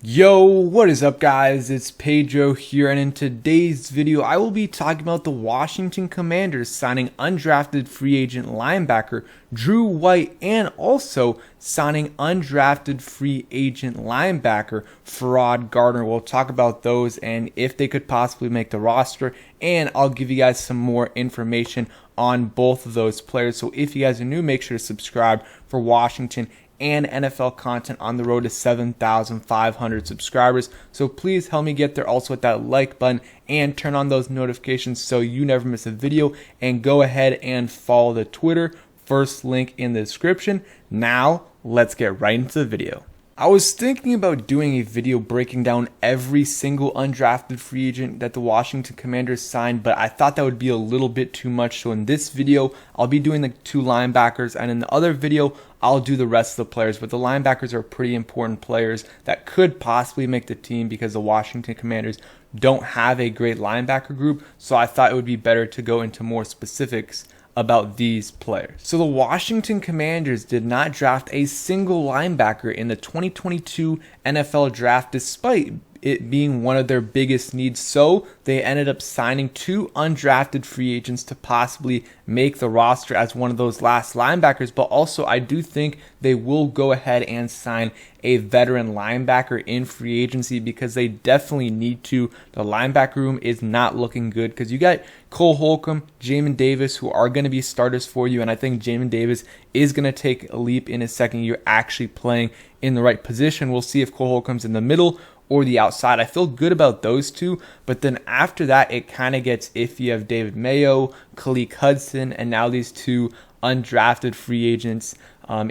Yo, what is up guys? It's Pedro here, and in today's video I will be talking about the Washington Commanders signing undrafted free agent linebacker Drew White and also signing undrafted free agent linebacker Ferrod Gardner. We'll talk about those and if they could possibly make the roster, and I'll give you guys some more information on both of those players. So if you guys are new, make sure to subscribe for Washington and NFL content on the road to 7,500 subscribers. So please help me get there. Also hit that like button and turn on those notifications so you never miss a video. And go ahead and follow the Twitter. First link in the description. Now let's get right into the video. I was thinking about doing a video breaking down every single undrafted free agent that the Washington Commanders signed, but I thought that would be a little bit too much. So in this video, I'll be doing the two linebackers, and in the other video, I'll do the rest of the players. But the linebackers are pretty important players that could possibly make the team because the Washington Commanders don't have a great linebacker group. So I thought it would be better to go into more specifics about these players. So the Washington Commanders did not draft a single linebacker in the 2022 NFL draft, despite it being one of their biggest needs. So they ended up signing two undrafted free agents to possibly make the roster as one of those last linebackers. But also I do think they will go ahead and sign a veteran linebacker in free agency because they definitely need to. The linebacker room is not looking good because you got Cole Holcomb, Jamin Davis, who are going to be starters for you, and I think Jamin Davis is going to take a leap in his second year actually playing in the right position. We'll see if Cole Holcomb's in the middle or the outside. I feel good about those two, but then after that it kind of gets iffy. You have David Mayo, Khaleke Hudson, and now these two undrafted free agents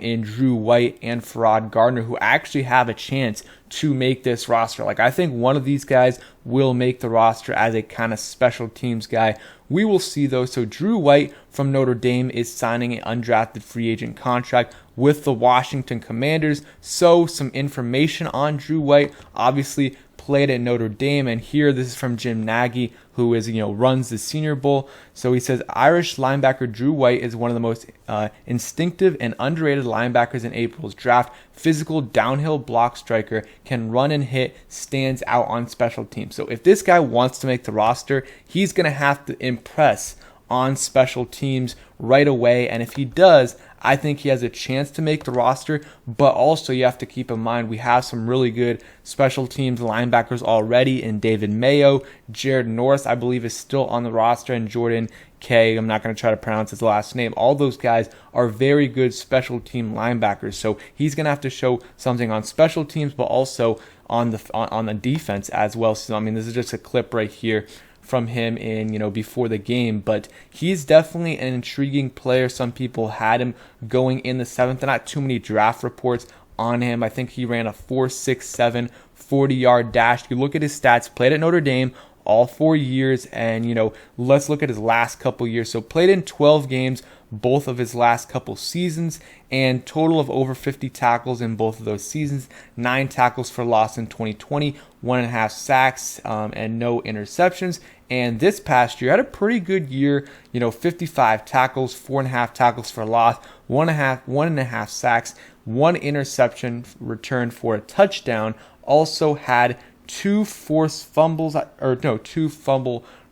in Drew White and Ferrod Gardner, who actually have a chance to make this roster. Like, I think one of these guys will make the roster as a kind of special teams guy. We will see though. So Drew White from Notre Dame is signing an undrafted free agent contract with the Washington Commanders. So some information on Drew White. Obviously played at Notre Dame, and here this is from Jim Nagy, who is runs the Senior Bowl. So he says Irish linebacker Drew White is one of the most instinctive and underrated linebackers in April's draft. Physical downhill block striker, can run and hit, stands out on special teams. So if this guy wants to make the roster, he's going to have to impress on special teams right away, and if he does, I think he has a chance to make the roster. But also you have to keep in mind we have some really good special teams linebackers already in David Mayo. Jared Norris, I believe, is still on the roster, and Jordan K, I'm not going to try to pronounce his last name. All those guys are very good special team linebackers, so he's going to have to show something on special teams, but also on the defense as well. So I mean, this is just a clip right here from him in before the game, but he's definitely an intriguing player. Some people had him going in the 7th. Not too many draft reports on him. I think he ran a 4.67 40-yard dash. You look at his stats, played at Notre Dame all 4 years, and let's look at his last couple years. So played in 12 games both of his last couple seasons, and total of over 50 tackles in both of those seasons. 9 tackles for loss in 2020, 1.5 sacks, and no interceptions. And this past year had a pretty good year, 55 tackles, 4.5 tackles for loss, 1.5 sacks, 1 interception returned for a touchdown. Also had 2 fumble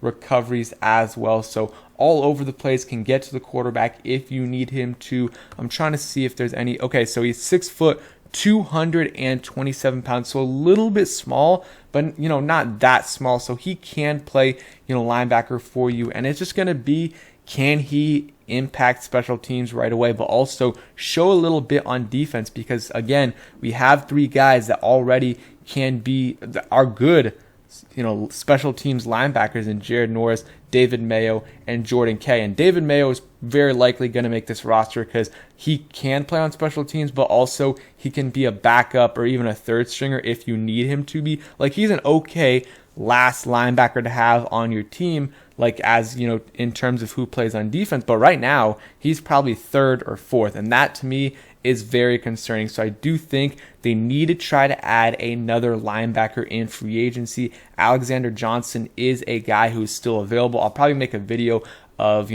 recoveries as well. So all over the place, can get to the quarterback if you need him to. I'm trying to see if there's any. Okay, so he's 6 foot, 227 pounds, so a little bit small, but not that small. So he can play linebacker for you, and it's just gonna be, can he impact special teams right away, but also show a little bit on defense, because again, we have 3 guys that already are good special teams linebackers in Jared Norris, David Mayo, and Jordan K. And David Mayo is very likely going to make this roster because he can play on special teams, but also he can be a backup or even a third stringer if you need him to be. Like, he's an okay last linebacker to have on your team, like, as in terms of who plays on defense. But right now he's probably 3rd or 4th, and that to me is very concerning. So I do think they need to try to add another linebacker in free agency. Alexander Johnson is a guy who is still available. I'll probably make a video of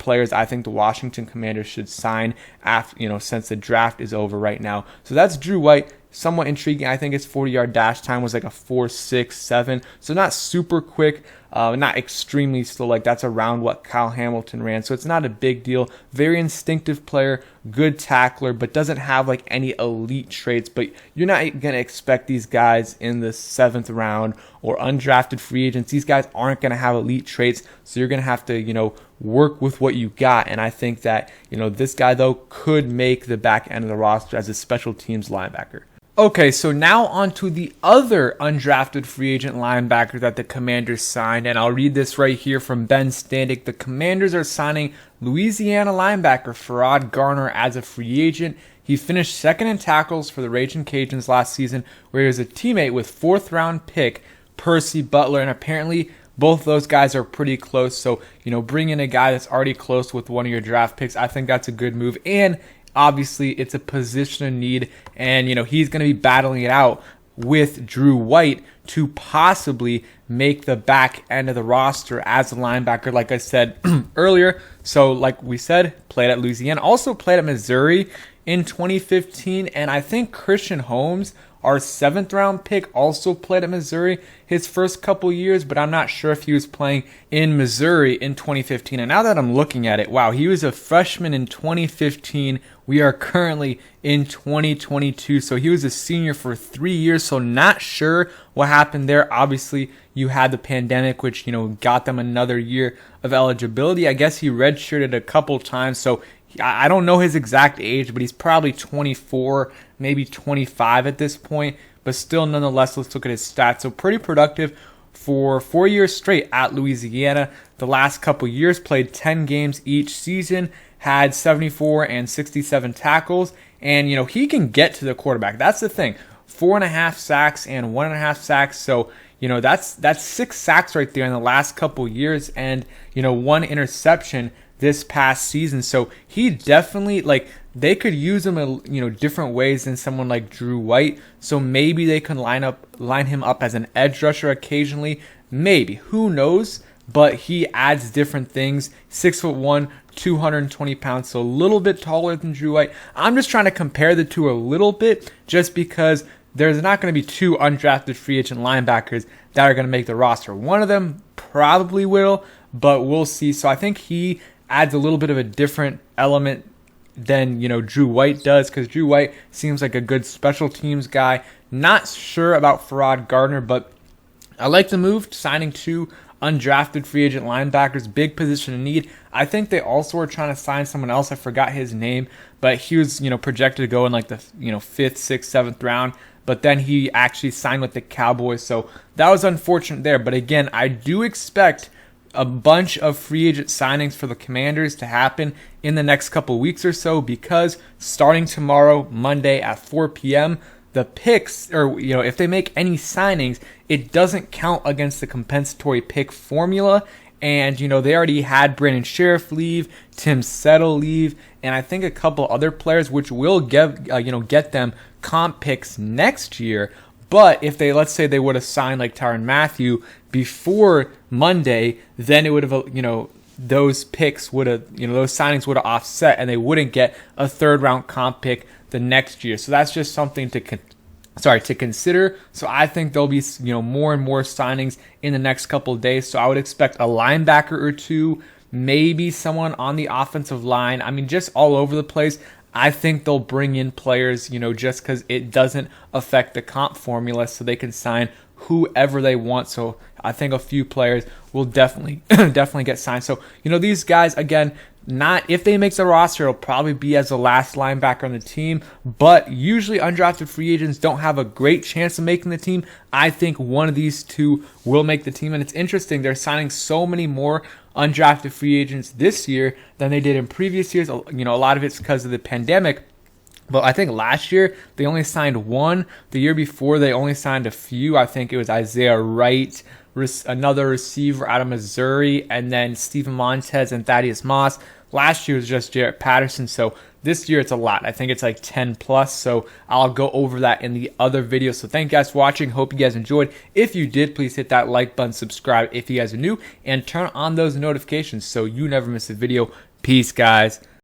players I think the Washington Commanders should sign after, since the draft is over right now. So that's Drew White. somewhat intriguing. I think his 40-yard dash time was like a 4.67, so not super quick, not extremely slow. Like that's around what Kyle Hamilton ran, so it's not a big deal. Very instinctive player, good tackler, but doesn't have like any elite traits. But you're not gonna expect these guys in the 7th round or undrafted free agents. These guys aren't gonna have elite traits, so you're gonna have to, work with what you got. And I think that, this guy though could make the back end of the roster as a special teams linebacker. Okay, so now on to the other undrafted free agent linebacker that the Commanders signed, and I'll read this right here from Ben Standig. The Commanders are signing Louisiana linebacker Ferrod Gardner as a free agent. He finished second in tackles for the Raging Cajuns last season, where he was a teammate with 4th round pick Percy Butler, and apparently both those guys are pretty close. So, bring in a guy that's already close with one of your draft picks, I think that's a good move. And obviously, it's a position of need, and he's going to be battling it out with Drew White to possibly make the back end of the roster as a linebacker, like I said earlier. So, like we said, played at Louisiana, also played at Missouri in 2015, and I think Christian Holmes, our 7th round pick, also played at Missouri his first couple years, but I'm not sure if he was playing in Missouri in 2015. And now that I'm looking at it, wow, he was a freshman in 2015. We are currently in 2022, so he was a senior for 3 years, so not sure what happened there. Obviously, you had the pandemic, which, got them another year of eligibility. I guess he redshirted a couple times, so I don't know his exact age, but he's probably 24, maybe 25 at this point. But still, nonetheless, let's look at his stats. So pretty productive for 4 years straight at Louisiana. The last couple years, played 10 games each season, had 74 and 67 tackles. And, he can get to the quarterback. That's the thing. 4.5 sacks and 1.5 sacks. So, that's 6 sacks right there in the last couple years, and, 1 interception this past season. So he definitely, they could use him different ways than someone like Drew White. So maybe they can line him up as an edge rusher occasionally. Maybe, who knows? But he adds different things. 6'1", 220 pounds, so a little bit taller than Drew White. I'm just trying to compare the two a little bit, just because there's not going to be 2 undrafted free agent linebackers that are going to make the roster. One of them probably will, but we'll see. So I think he adds a little bit of a different element than, Drew White does, because Drew White seems like a good special teams guy. Not sure about Ferrod Gardner, but I like the move, signing 2 undrafted free agent linebackers, big position of need. I think they also were trying to sign someone else. I forgot his name, but he was, projected to go in like the, 5th, 6th, 7th round. But then he actually signed with the Cowboys, so that was unfortunate there. But again, I do expect a bunch of free agent signings for the Commanders to happen in the next couple weeks or so, because starting tomorrow, Monday at 4 p.m., the picks, or if they make any signings, it doesn't count against the compensatory pick formula. And they already had Brandon Sheriff leave, Tim Settle leave, and I think a couple other players, which will get them comp picks next year. But if they, let's say they would have signed like Tyrann Mathieu before Monday, then it would have, those picks would have, those signings would have offset, and they wouldn't get a 3rd round comp pick the next year. So that's just something to consider. So I think there'll be, more and more signings in the next couple of days. So I would expect a linebacker or 2, maybe someone on the offensive line. I mean, just all over the place. I think they'll bring in players, just because it doesn't affect the comp formula, so they can sign whoever they want. So I think a few players will definitely get signed. So, these guys, again, not if they make the roster, it'll probably be as the last linebacker on the team. But usually undrafted free agents don't have a great chance of making the team. I think one of these 2 will make the team. And it's interesting, they're signing so many more undrafted free agents this year than they did in previous years. A lot of it's because of the pandemic. But I think last year they only signed 1. The year before they only signed a few. I think it was Isaiah Wright, another receiver out of Missouri, and then Steven Montez and Thaddeus Moss. Last year was just Jarrett Patterson. So this year it's a lot. I think it's like 10 plus. So I'll go over that in the other video. So thank you guys for watching. Hope you guys enjoyed. If you did, please hit that like button, subscribe if you guys are new, and turn on those notifications so you never miss a video. Peace, guys.